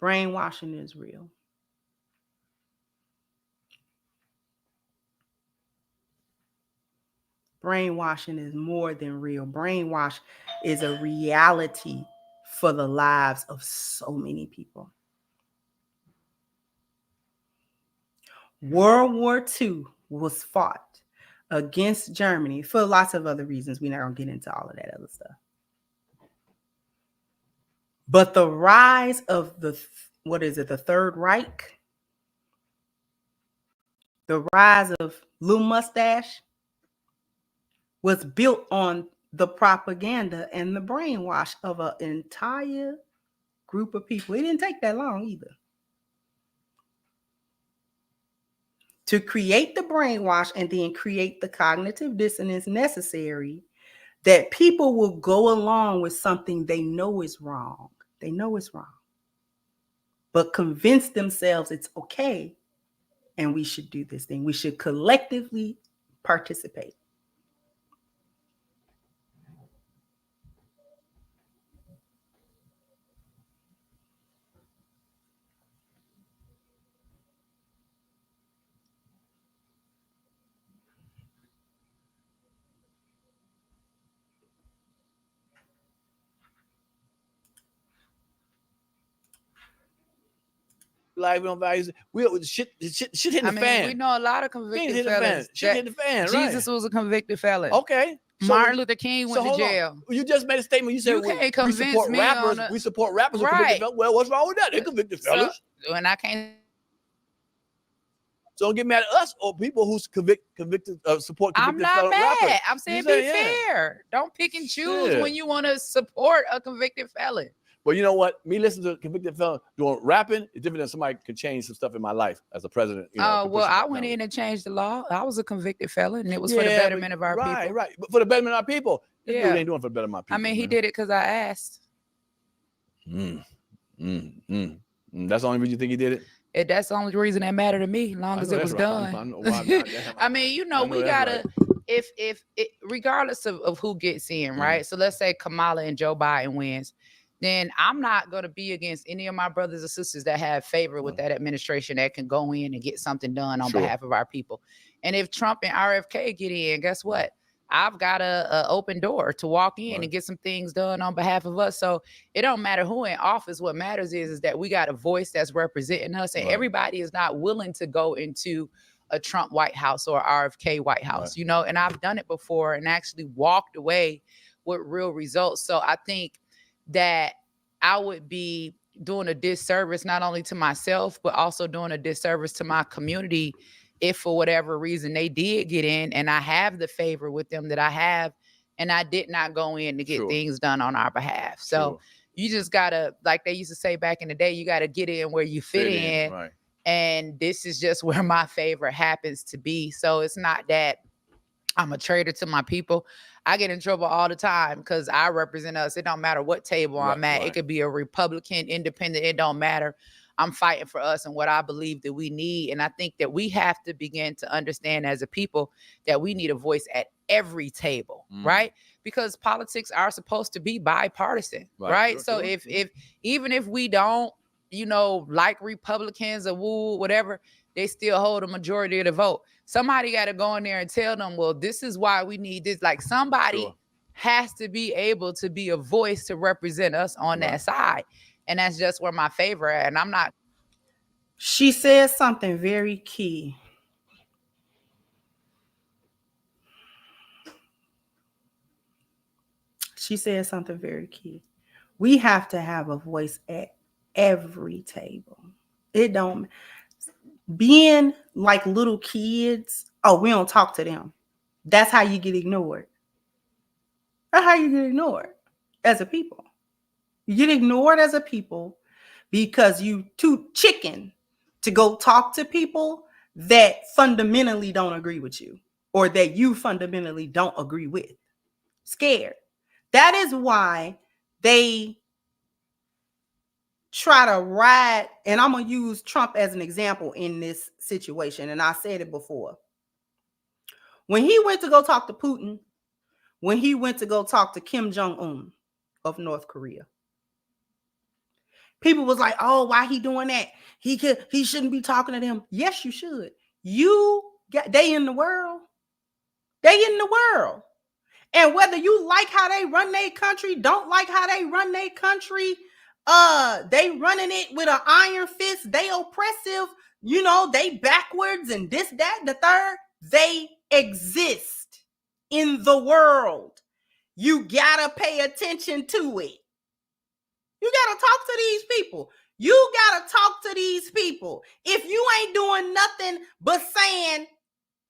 Brainwashing is real. Brainwashing is more than real. Brainwash is a reality for the lives of so many people. World War II was fought against Germany for lots of other reasons. We're not going to get into all of that other stuff. But the rise of the Third Reich, the rise of Lil Mustache was built on the propaganda and the brainwash of an entire group of people. It didn't take that long either. to create the brainwash and then create the cognitive dissonance necessary that people will go along with something they know is wrong. They know it's wrong, but convince themselves it's okay and we should do this thing. We should collectively participate. Life on values. We shit hit the fan. We know a lot of convicted felons. Shit hit the fan. Jesus was a convicted felon. Okay. Martin Luther King went to jail. You just made a statement. You said You can't convince we support me rappers. on a- We support rappers who Right. convicted felons. Well, what's wrong with that? They're convicted felons. And I can't. So don't get mad at us or people who convicted support convicted I'm not felon mad. rappers. I'm saying You be said, fair. Don't pick and choose Shit. when you want to support a convicted felon. Well, you know what? Me listening to a convicted felon doing rapping is different than somebody can change some stuff in my life as a president. You know, Well, I went in and changed the law. I was a convicted felon, and it was for the betterment of our people. Right. But for the betterment of our people. This Yeah. dude ain't doing for the betterment of our people. I mean, he did it because I asked. That's the only reason you think he did it? That's the only reason that mattered to me, as long as it was done. I mean, we gotta, if regardless of who gets in, right? So let's say Kamala and Joe Biden wins, then I'm not gonna be against any of my brothers and sisters that have favor with that administration that can go in and get something done on behalf of our people. And if Trump and RFK get in, guess what? I've got a open door to walk in and get some things done on behalf of us. So it don't matter who in office. What matters is that we got a voice that's representing us, and everybody is not willing to go into a Trump White House or RFK White House, and I've done it before and actually walked away with real results. So I think that I would be doing a disservice not only to myself, but also doing a disservice to my community if for whatever reason they did get in and I have the favor with them that I have, and I did not go in to get things done on our behalf. So you just gotta, like they used to say back in the day, you gotta get in where you fit in. Right. And this is just where my favor happens to be. So it's not that I'm a traitor to my people. I get in trouble all the time because I represent us. It don't matter what table I'm at. It could be a Republican, independent. It don't matter. I'm fighting for us and what I believe that we need. And I think that we have to begin to understand as a people that we need a voice at every table, right? Because politics are supposed to be bipartisan, right? So if even if we don't, like Republicans or whatever, they still hold a majority of the vote. Somebody got to go in there and tell them, well, this is why we need this. Like somebody has to be able to be a voice to represent us on that side. And that's just where my favor at. And I'm not. She says something very key. She says something very key. We have to have a voice at every table. It don't being like little kids. Oh, we don't talk to them. That's how you get ignored. That's how you get ignored as a people. You get ignored as a people because you too chicken to go talk to people that fundamentally don't agree with you or that you fundamentally don't agree with. Scared. That is why they try to ride, and I'm going to use Trump as an example in this situation, and I said it before. When he went to go talk to Putin, when he went to go talk to Kim Jong-un of North Korea, people was like, oh, why he doing that? He shouldn't be talking to them. Yes, you should. They in the world. They in the world. And whether you like how they run their country, don't like how they run their country, they running it with an iron fist, they oppressive, they backwards and this, that, the third. They exist in the world. You gotta pay attention to it. You gotta talk to these people. You gotta talk to these people. If you ain't doing nothing but saying,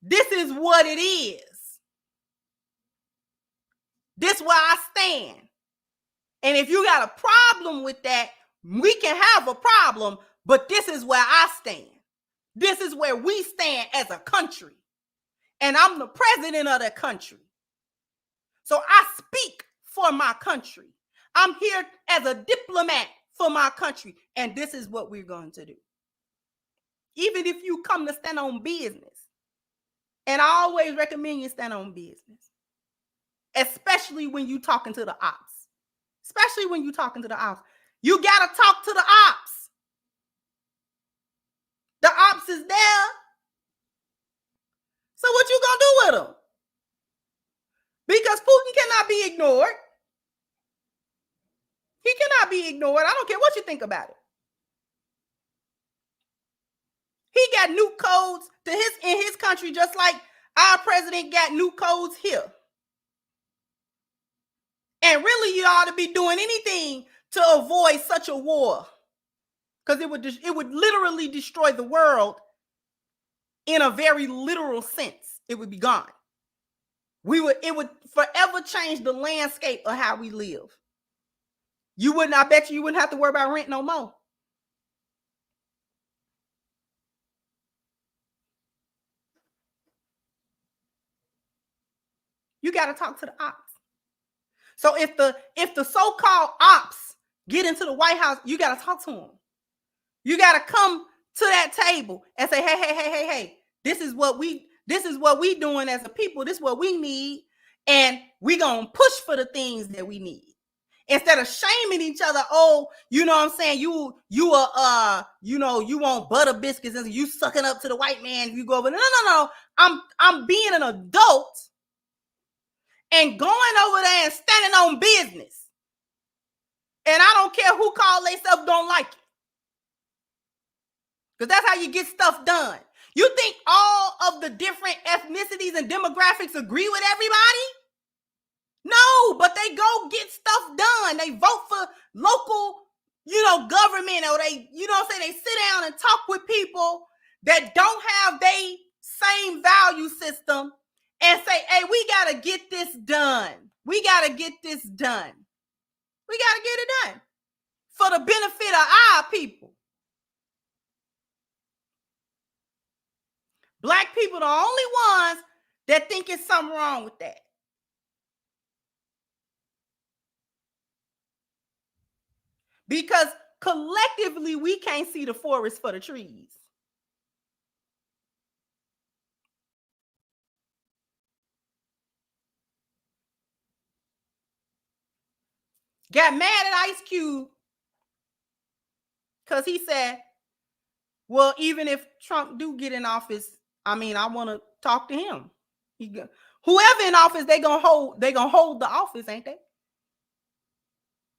this is what it is. This where I stand. And if you got a problem with that, we can have a problem, but this is where I stand. This is where we stand as a country. And I'm the president of the country. So I speak for my country. I'm here as a diplomat for my country. And this is what we're going to do. Even if you come to stand on business. And I always recommend you stand on business. Especially when you're talking to the ops. Especially when you're talking to the ops. You got to talk to the ops. The ops is there. So what you gonna do with them? Because Putin cannot be ignored. He cannot be ignored. I don't care what you think about it. He got new codes in his country, just like our president got new codes here. And really, you ought to be doing anything to avoid such a war, because it would literally destroy the world in a very literal sense. It would be gone. It would forever change the landscape of how we live. I bet you wouldn't have to worry about rent no more. You got to talk to the ops. So if the so-called ops get into the White House, you got to talk to them. You got to come to that table and say, hey, this is what we doing as a people. This is what we need. And we going to push for the things that we need. Instead of shaming each other, oh, you know what I'm saying? You want butter biscuits and you sucking up to the white man. You go over, no. I'm being an adult and going over there and standing on business. And I don't care who call themselves don't like it. Because that's how you get stuff done. You think all of the different ethnicities and demographics agree with everybody? No, but they go get stuff done. They vote for local, government, or they sit down and talk with people that don't have their same value system and say, hey, we got to get this done. We got to get this done. We got to get it done for the benefit of our people. Black people are the only ones that think it's something wrong with that. Because collectively, we can't see the forest for the trees. Got mad at Ice Cube because he said, well, even if Trump do get in office, I want to talk to him. Whoever in office, they gonna hold the office, ain't they?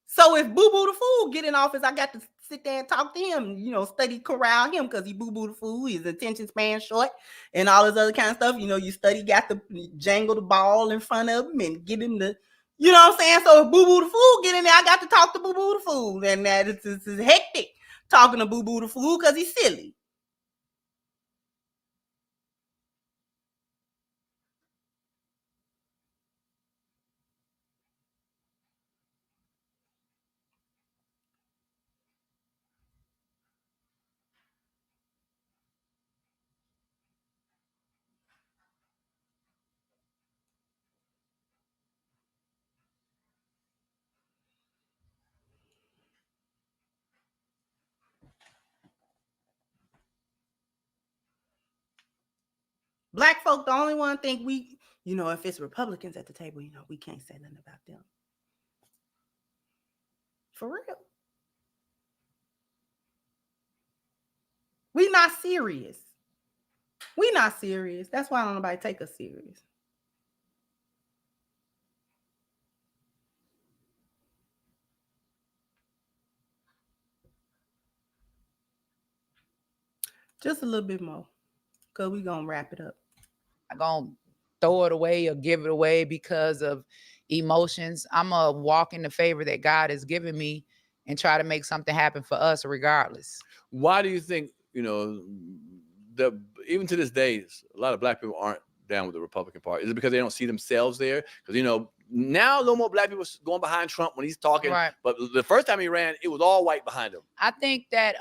So if Boo Boo the Fool get in office, I got to sit there and talk to him, study corral him, because he Boo Boo the Fool, his attention span short, and all this other kind of stuff. You study, got to jangle the ball in front of him and get him to, you know what I'm saying? So if Boo Boo the Fool get in there, I got to talk to Boo Boo the Fool, and that it's hectic talking to Boo Boo the Fool because he's silly. Black folk, the only one think we, if it's Republicans at the table, we can't say nothing about them. For real. We not serious. We not serious. That's why nobody take us serious. Just a little bit more, because we're going to wrap it up. I'm going to throw it away or give it away because of emotions. I'm going to walk in the favor that God has given me and try to make something happen for us regardless. Why do you think, even to this day, a lot of black people aren't down with the Republican Party? Is it because they don't see themselves there? Because, now no more black people going behind Trump when he's talking. Right. But the first time he ran, it was all white behind him. I think that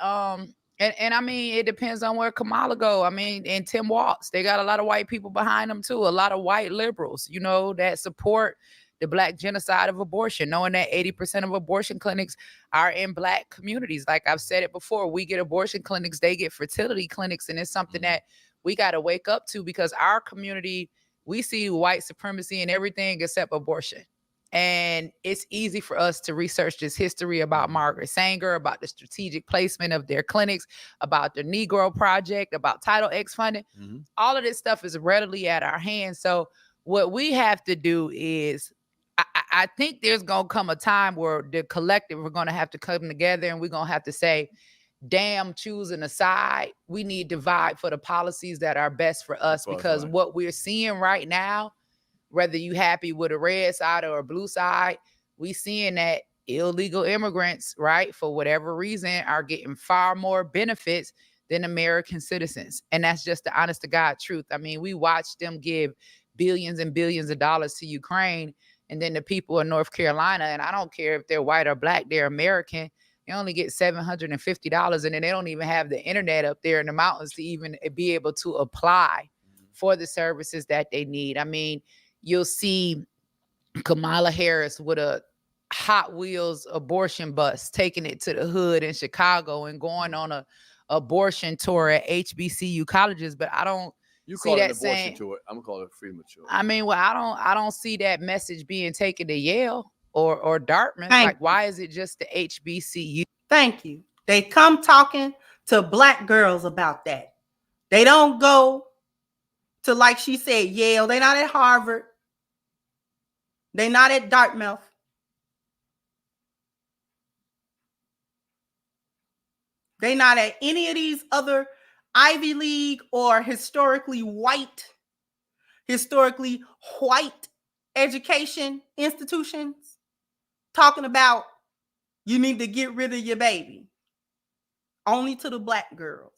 And I mean, it depends on where Kamala go. I mean, and Tim Walz, they got a lot of white people behind them too. A lot of white liberals, you know, that support the Black genocide of abortion, knowing that 80% of abortion clinics are in Black communities. Like I've said it before, we get abortion clinics, they get fertility clinics, and it's something that we got to wake up to, because our community, we see white supremacy in everything except abortion. And it's easy for us to research this history about Margaret Sanger, about the strategic placement of their clinics, about the Negro Project, about Title X funding. All of this stuff is readily at our hands. So what we have to do is, I think there's going to come a time where the collective, we're going to have to come together and we're going to have to say, damn, choosing a side. We need to vibe for the policies that are best for us, because what we're seeing right now, whether you happy with a red side or a blue side, we seeing that illegal immigrants, right, for whatever reason, are getting far more benefits than American citizens. And that's just the honest to God truth. I mean, we watched them give billions and billions of dollars to Ukraine, and then the people in North Carolina, and I don't care if they're white or Black, they're American, they only get $750, and then they don't even have the internet up there in the mountains to even be able to apply for the services that they need. I mean, you'll see Kamala Harris with a Hot Wheels abortion bus, taking it to the hood in Chicago and going on a abortion tour at HBCU colleges. But I don't see that saying. Tour. I'm gonna call it freedom of choice. I mean, well, I don't see that message being taken to Yale or Dartmouth. Like, why is it just the HBCU? Thank you. They come talking to Black girls about that. They don't go to, like she said, Yale. They're not at Harvard. They're not at Dartmouth. They're not at any of these other Ivy League or historically white education institutions talking about you need to get rid of your baby. Only to the Black girls.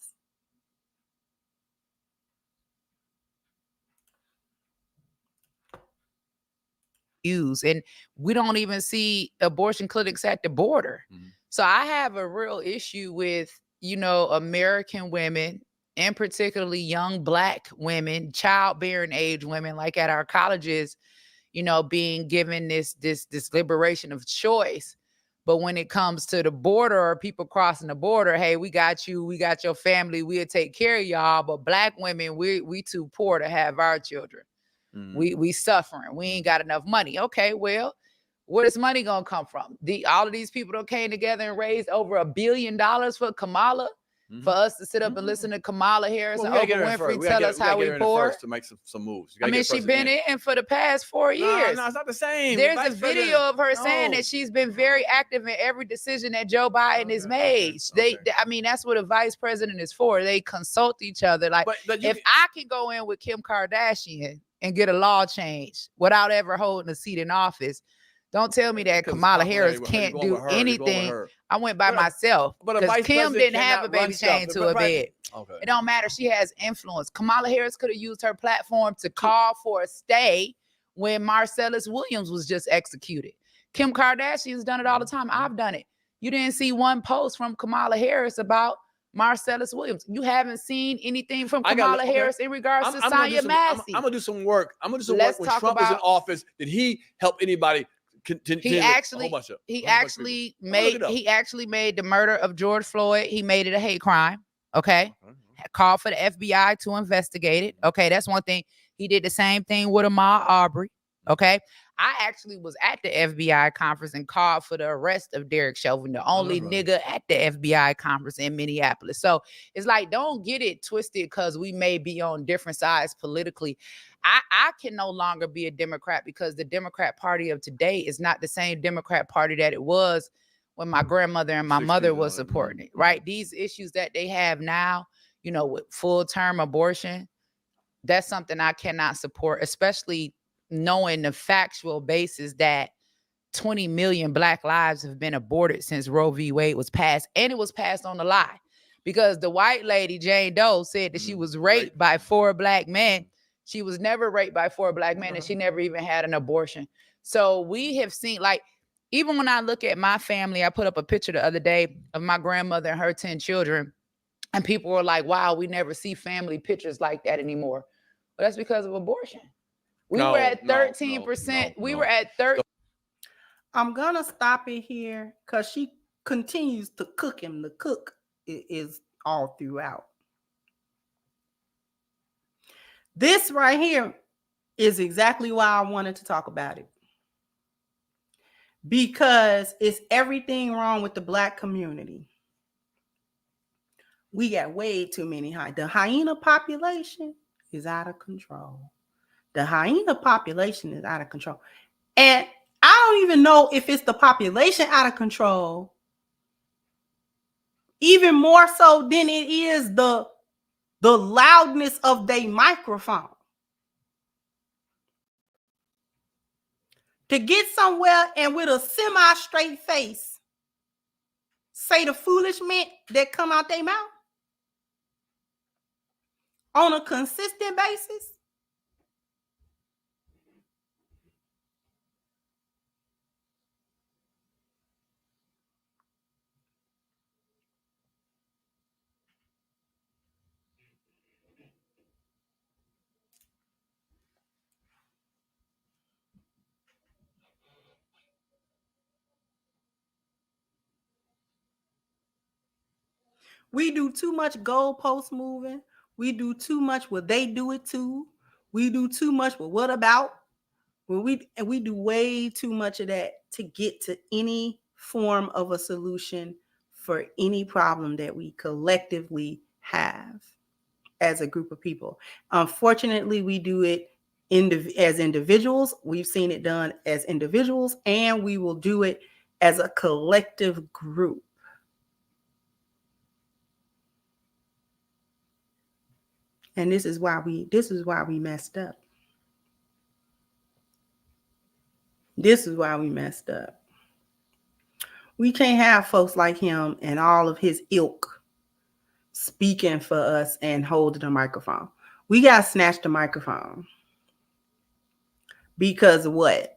And we don't even see abortion clinics at the border. So I have a real issue with, you know, American women, and particularly young Black women, childbearing age women, like at our colleges, you know, being given this liberation of choice. But when it comes to the border or people crossing the border, hey, we got you, we got your family, we'll take care of y'all. But Black women, we too poor to have our children. We suffering. We ain't got enough money. Okay, well, where is money gonna come from? All of these people that came together and raised over $1 billion for Kamala, for us to sit up and listen to Kamala Harris and Oprah Winfrey tell us how we poor. To make some moves. I mean, she's been in for the past 4 years. No, it's not the same. There's a video of her saying that she's been very active in every decision that Joe Biden has made. I mean, that's what a vice president is for. They consult each other. Like, if I can go in with Kim Kardashian and get a law changed without ever holding a seat in office, don't tell me that Kamala Harris can't do anything. I went by myself because Kim didn't have a baby chained to her bed. It don't matter. She has influence. Kamala Harris could have used her platform to call for a stay when Marcellus Williams was just executed. Kim Kardashian's done it all the time. I've done it. You didn't see one post from Kamala Harris about Marcellus Williams. You haven't seen anything from Kamala Harris in regards to Sonya Massey. I'm gonna do some work. I'm gonna do some work when Trump was in office. Did he help anybody? He actually made the murder of George Floyd. He made it a hate crime. Okay. Called for the FBI to investigate it. Okay. That's one thing. He did the same thing with Ahmaud Arbery. Okay. I actually was at the FBI conference and called for the arrest of Derek Chauvin, the only nigga at the FBI conference in Minneapolis. So it's like, don't get it twisted because we may be on different sides politically. I can no longer be a Democrat because the Democrat Party of today is not the same Democrat Party that it was when my grandmother and my mother was supporting it, right? These issues that they have now, you know, with full-term abortion, that's something I cannot support, especially knowing the factual basis that 20 million Black lives have been aborted since Roe v. Wade was passed. And it was passed on a lie because the white lady, Jane Doe, said that she was raped by 4 Black men. She was never raped by 4 Black men and she never even had an abortion. So we have seen, like, even when I look at my family, I put up a picture the other day of my grandmother and her 10 children. And people were like, wow, we never see family pictures like that anymore. But that's because of abortion. We were at 13%. We were at 13. I'm going to stop it here because she continues to cook him. The cook is all throughout. This right here is exactly why I wanted to talk about it. Because it's everything wrong with the Black community. We got way too many the hyena population is out of control. The hyena population is out of control. And I don't even know if it's the population out of control, even more so than it is the loudness of their microphone. To get somewhere and with a semi-straight face, say the foolishness that come out their mouth on a consistent basis. We do too much goalpost moving. We do too much what they do it too. We do too much with what about. We do way too much of that to get to any form of a solution for any problem that we collectively have as a group of people. Unfortunately, we do it as individuals. We've seen it done as individuals, and we will do it as a collective group. And this is why we messed up. This is why we messed up. We can't have folks like him and all of his ilk speaking for us and holding the microphone. We got to snatch the microphone. Because what?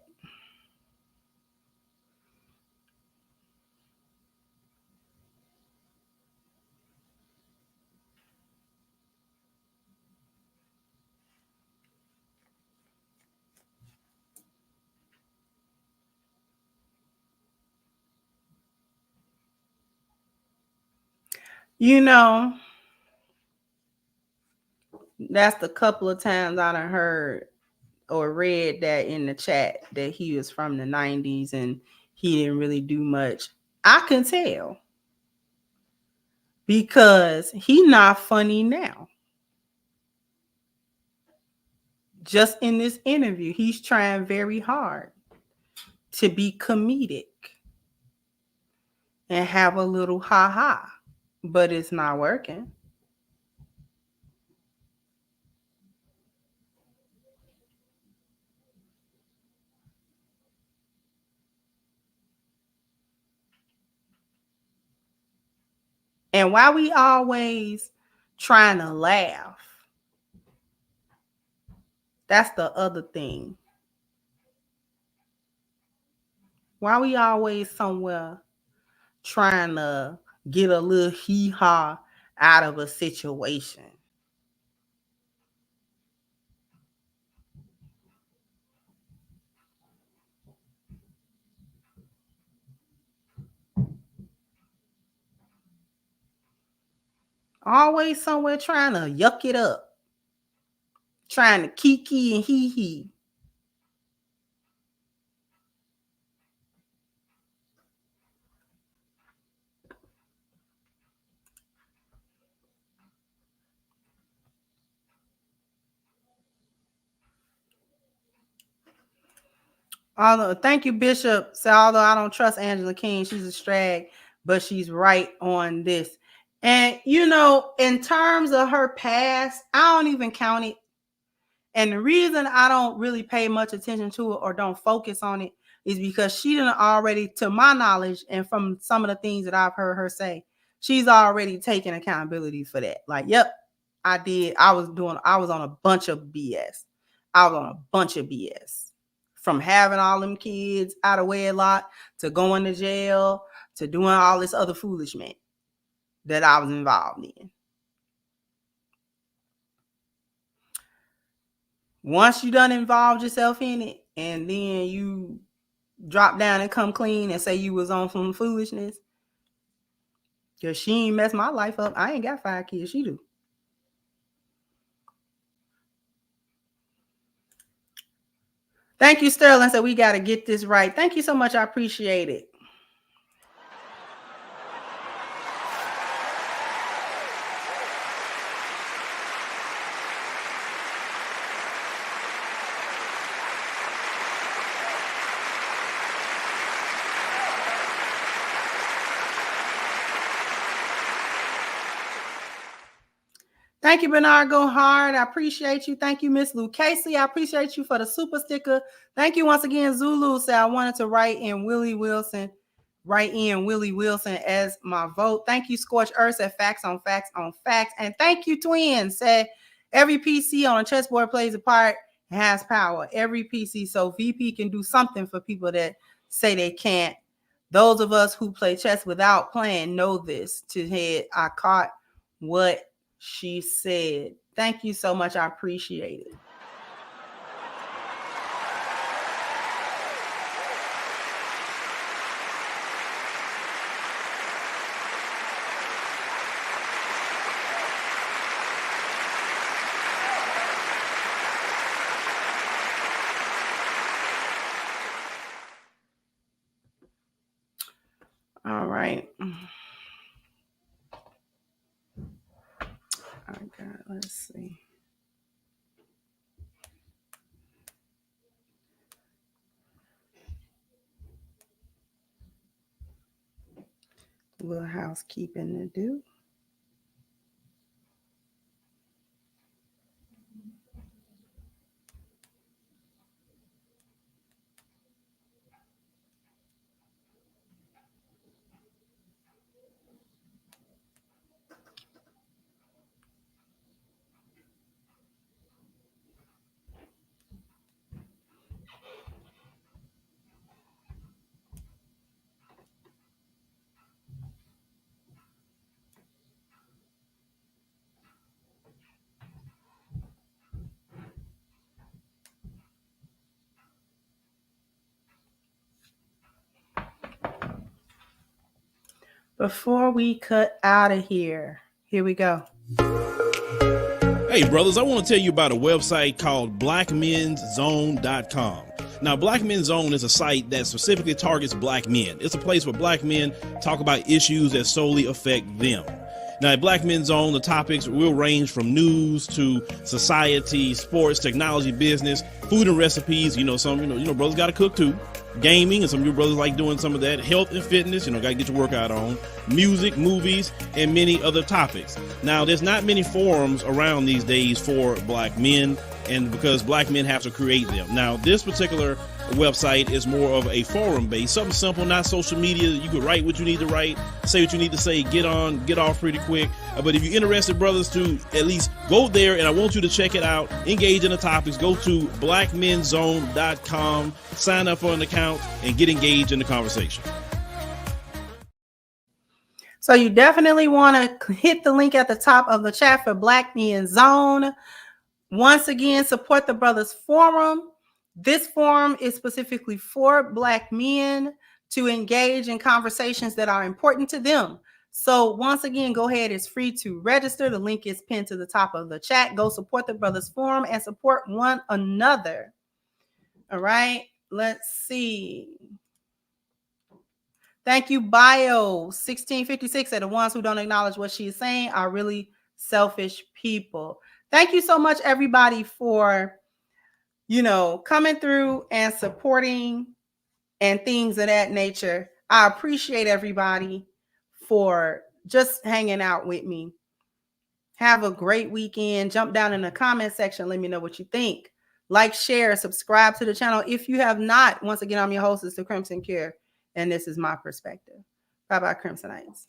You know, that's the couple of times I done heard or read that in the chat that he was from the 90s and he didn't really do much. I can tell. Because he's not funny now. Just in this interview, he's trying very hard to be comedic and have a little ha-ha, but it's not working. And why we always trying to laugh? That's the other thing. Why we always somewhere trying to get a little hee-haw out of a situation? Always somewhere trying to yuck it up. Trying to kiki and hee-hee. Thank you, Bishop. So although I don't trust Angela King, she's a strag, but she's right on this. And you know, in terms of her past, I don't even count it. And the reason I don't really pay much attention to it or don't focus on it is because she didn't already, to my knowledge, and from some of the things that I've heard her say, she's already taken accountability for that. Like, yep, I did. I was on a bunch of BS. I was on a bunch of BS. From having all them kids out of wedlock to going to jail to doing all this other foolishness that I was involved in. Once you done involved yourself in it, and then you drop down and come clean and say you was on some foolishness, because she ain't messed my life up. I ain't got 5 kids. She do. Thank you, Sterling. So we got to get this right. Thank you so much. I appreciate it. Thank you, Bernard Go Hard. I appreciate you. Thank you, Miss Lou Casey. I appreciate you for the super sticker. Thank you once again, Zulu. Said I wanted to write in Willie Wilson as my vote. Thank you, Scorch Earth. Said facts on facts on facts. And thank you, Twin. Said every PC on a chessboard plays a part and has power. Every PC. So VP can do something for people that say they can't. Those of us who play chess without playing know this. To head, I caught what she said. Thank you so much. I appreciate it. All right. Let's see. A little housekeeping to do. Before we cut out of here we go. Hey, brothers, I want to tell you about a website called blackmenszone.com. Now, Black Men's Zone is a site that specifically targets black men. It's a place where black men talk about issues that solely affect them. Now, at Black Men's Zone, the topics will range from news to society, sports, technology, business, food and recipes. Some brothers got to cook too. Gaming, and some of your brothers like doing some of that. Health and fitness, got to get your workout on. Music, movies, and many other topics. Now, there's not many forums around these days for black men, and because black men have to create them. Now, this particular website is more of a forum based, something simple, not social media. You can write what you need to write, say what you need to say, get off pretty quick. But if you're interested, brothers, to at least go there, and I want you to check it out, engage in the topics, go to blackmenszone.com, sign up for an account, and get engaged in the conversation. So you definitely want to hit the link at the top of the chat for Black Men Zone. Once again, support the Brothers Forum. This forum is specifically for black men to engage in conversations that are important to them. So once again, go ahead. It's free to register. The link is pinned to the top of the chat. Go support the Brothers Forum and support one another. All right. Let's see. Thank you, Bio 1656. That the ones who don't acknowledge what she's saying are really selfish people. Thank you so much, everybody, for coming through and supporting and things of that nature. I appreciate everybody for just hanging out with me. Have a great weekend. Jump down in the comment section. Let me know what you think. Like, share, subscribe to the channel if you have not. Once again, I'm your hostess, the Crimson Cure, and this is my perspective. Bye-bye, Crimsonites.